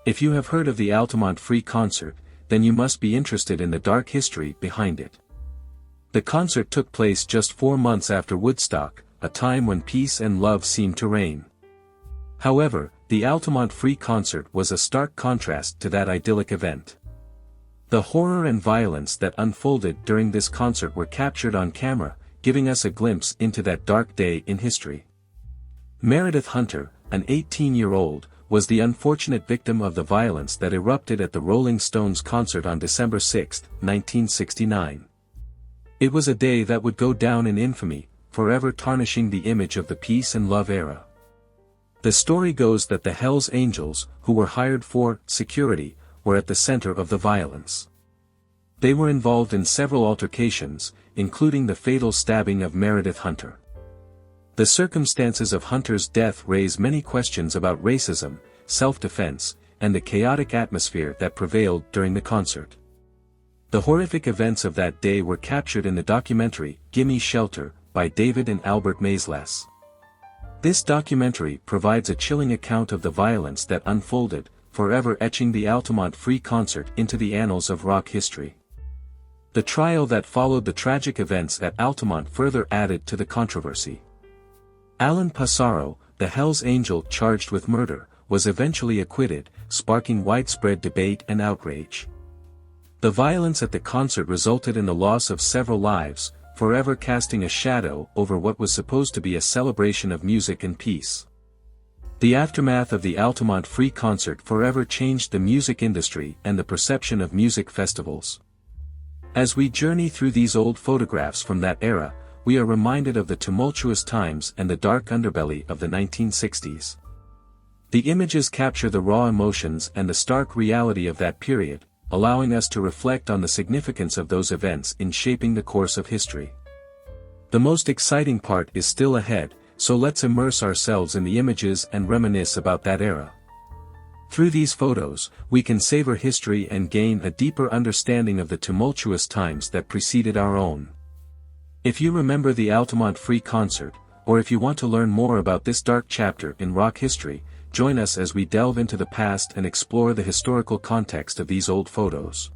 If you have heard of the Altamont Free Concert, then you must be interested in the dark history behind it. The concert took place just 4 months after Woodstock, a time when peace and love seemed to reign. However, the Altamont Free Concert was a stark contrast to that idyllic event. The horror and violence that unfolded during this concert were captured on camera, giving us a glimpse into that dark day in history. Meredith Hunter, an 18-year-old, was the unfortunate victim of the violence that erupted at the Rolling Stones concert on December 6, 1969. It was a day that would go down in infamy, forever tarnishing the image of the peace and love era. The story goes that the Hells Angels, who were hired for security, were at the center of the violence. They were involved in several altercations, including the fatal stabbing of Meredith Hunter. The circumstances of Hunter's death raise many questions about racism, self-defense, and the chaotic atmosphere that prevailed during the concert. The horrific events of that day were captured in the documentary, Gimme Shelter, by David and Albert Maysles. This documentary provides a chilling account of the violence that unfolded, forever etching the Altamont Free Concert into the annals of rock history. The trial that followed the tragic events at Altamont further added to the controversy. Alan Passaro, the Hells Angel charged with murder, was eventually acquitted, sparking widespread debate and outrage. The violence at the concert resulted in the loss of several lives, forever casting a shadow over what was supposed to be a celebration of music and peace. The aftermath of the Altamont Free Concert forever changed the music industry and the perception of music festivals. As we journey through these old photographs from that era, we are reminded of the tumultuous times and the dark underbelly of the 1960s. The images capture the raw emotions and the stark reality of that period, allowing us to reflect on the significance of those events in shaping the course of history. The most exciting part is still ahead, so let's immerse ourselves in the images and reminisce about that era. Through these photos, we can savor history and gain a deeper understanding of the tumultuous times that preceded our own. If you remember the Altamont Free Concert, or if you want to learn more about this dark chapter in rock history, join us as we delve into the past and explore the historical context of these old photos.